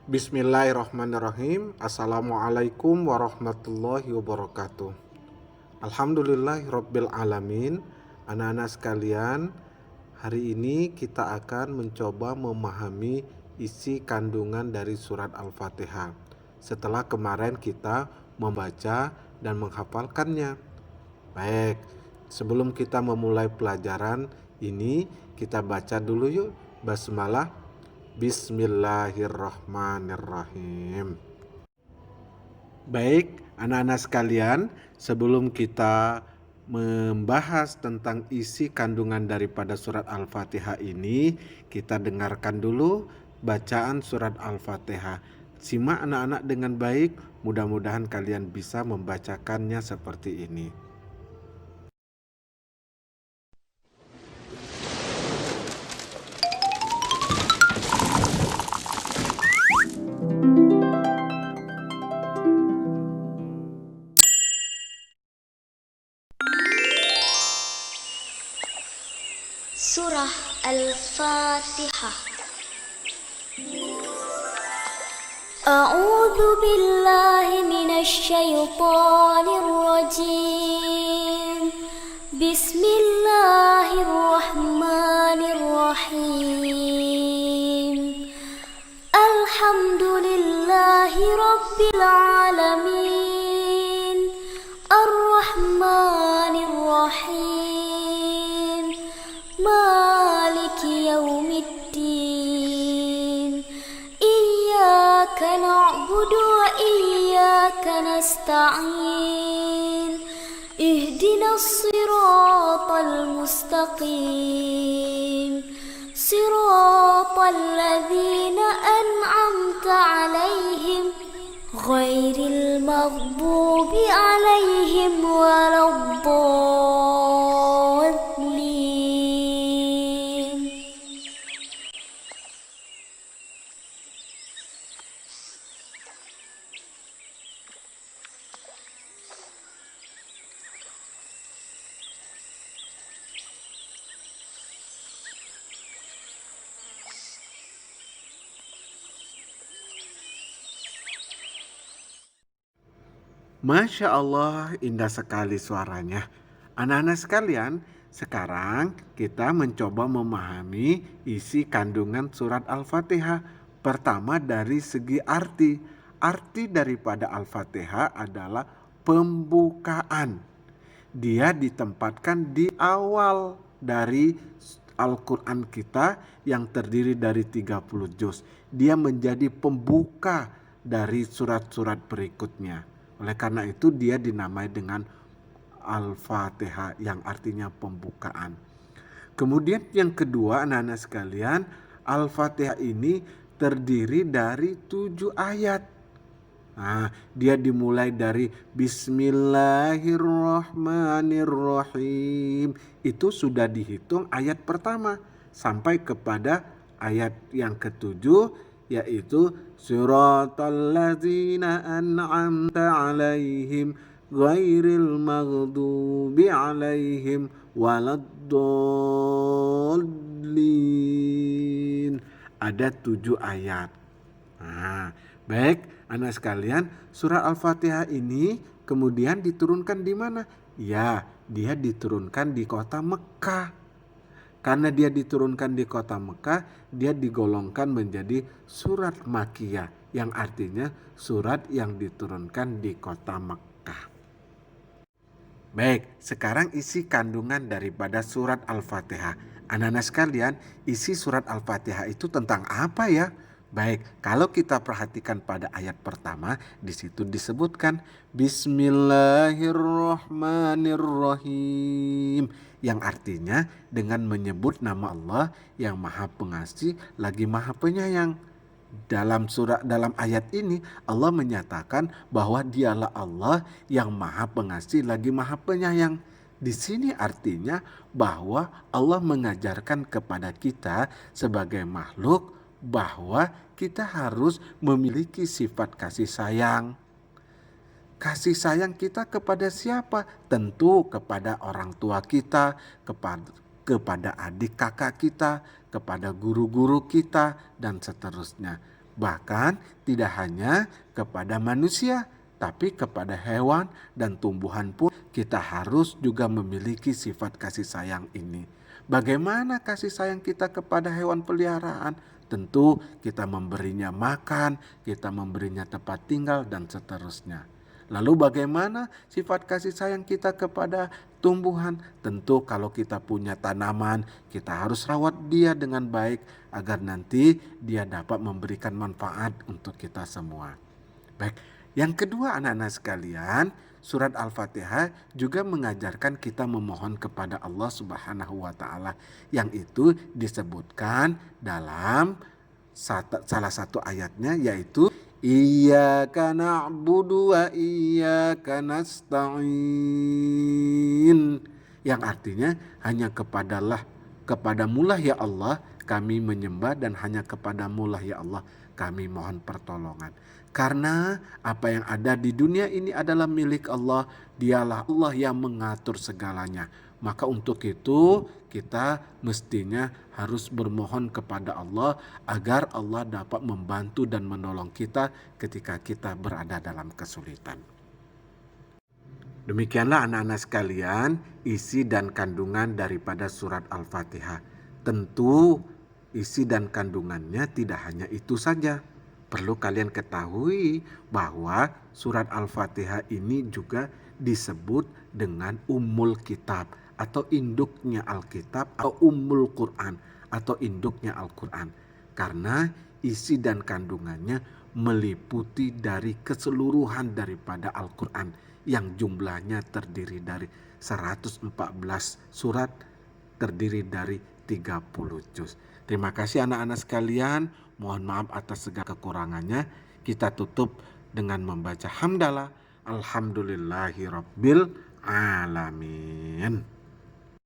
Bismillahirrahmanirrahim. Assalamualaikum warahmatullahi wabarakatuh. Alhamdulillahirabbil alamin. Anak-anak sekalian, hari ini kita akan mencoba memahami isi kandungan dari surat Al-Fatihah. Setelah kemarin kita membaca dan menghafalkannya. Baik, sebelum kita memulai pelajaran ini, kita baca dulu yuk basmalah. Bismillahirrahmanirrahim. Baik, anak-anak sekalian, sebelum kita membahas tentang isi kandungan daripada surat Al-Fatihah ini, kita dengarkan dulu bacaan surat Al-Fatihah. Simak anak-anak dengan baik, mudah-mudahan kalian bisa membacakannya seperti ini. Surah Al-Fatihah. A'udzu billahi minasy syaithanir rajim. Bismillahirrahmanirrahim. Alhamdulillahi rabbil alamin. Ar-Rahmanir Rahim. Maliki yaumiddin. Iyyaka na'budu wa iyyaka nasta'in. Ihdinas siratal mustaqim. Siratal ladzina an'amta 'alaihim ghairil maghdubi 'alaihim waladdallin. Masya Allah, indah sekali suaranya. Anak-anak sekalian, sekarang kita mencoba memahami isi kandungan surat Al-Fatihah. Pertama dari segi arti. Arti daripada Al-Fatihah adalah pembukaan. Dia ditempatkan di awal dari Al-Quran kita yang terdiri dari 30 juz. Dia menjadi pembuka dari surat-surat berikutnya. Oleh karena itu dia dinamai dengan Al-Fatihah yang artinya pembukaan. Kemudian yang kedua anak-anak sekalian, Al-Fatihah ini terdiri dari 7 ayat. Nah, dia dimulai dari Bismillahirrahmanirrahim. Itu sudah dihitung ayat pertama sampai kepada ayat yang ketujuh, yaitu Siratal ladzina an'amta 'alaihim ghairil maghdubi 'alaihim waladdallin. Ada 7 ayat. Nah, baik anak sekalian, surah Al-Fatihah ini kemudian diturunkan di mana? Ya, dia diturunkan di kota Mekah. Karena dia diturunkan di kota Mekah, dia digolongkan menjadi surat Makkiyah, yang artinya surat yang diturunkan di kota Mekah. Baik, sekarang isi kandungan daripada surat Al-Fatihah. Anak-anak sekalian, isi surat Al-Fatihah itu tentang apa ya? Baik, kalau kita perhatikan pada ayat pertama, di situ disebutkan Bismillahirrahmanirrahim, yang artinya dengan menyebut nama Allah yang Maha Pengasih lagi Maha Penyayang. Dalam ayat ini Allah menyatakan bahwa dialah Allah yang Maha Pengasih lagi Maha Penyayang. Di sini artinya bahwa Allah mengajarkan kepada kita sebagai makhluk bahwa kita harus memiliki sifat kasih sayang. Kasih sayang kita kepada siapa? Tentu kepada orang tua kita, kepada adik kakak kita, kepada guru-guru kita, dan seterusnya. Bahkan tidak hanya kepada manusia, tapi kepada hewan dan tumbuhan pun kita harus juga memiliki sifat kasih sayang ini. Bagaimana kasih sayang kita kepada hewan peliharaan? Tentu kita memberinya makan, kita memberinya tempat tinggal, dan seterusnya. Lalu bagaimana sifat kasih sayang kita kepada tumbuhan? Tentu kalau kita punya tanaman, kita harus rawat dia dengan baik agar nanti dia dapat memberikan manfaat untuk kita semua. Baik, yang kedua anak-anak sekalian, surat Al-Fatihah juga mengajarkan kita memohon kepada Allah Subhanahu wa taala, yang itu disebutkan dalam salah satu ayatnya, yaitu Iyyaka na'budu wa iyyaka nasta'in, yang artinya hanya kepadamulah ya Allah kami menyembah, dan hanya kepadamulah ya Allah kami mohon pertolongan. Karena apa yang ada di dunia ini adalah milik Allah, dialah Allah yang mengatur segalanya. Maka untuk itu kita mestinya harus bermohon kepada Allah agar Allah dapat membantu dan menolong kita ketika kita berada dalam kesulitan. Demikianlah anak-anak sekalian isi dan kandungan daripada surat Al-Fatihah. Tentu isi dan kandungannya tidak hanya itu saja. Perlu kalian ketahui bahwa surat Al-Fatihah ini juga disebut dengan Ummul Kitab atau induknya Alkitab, atau Ummul Quran atau induknya Al-Quran. Karena isi dan kandungannya meliputi dari keseluruhan daripada Al-Quran yang jumlahnya terdiri dari 114 surat, terdiri dari 30 juz. Terima kasih anak-anak sekalian. Mohon maaf atas segala kekurangannya. Kita tutup dengan membaca hamdalah. Alhamdulillahirabbil alamin.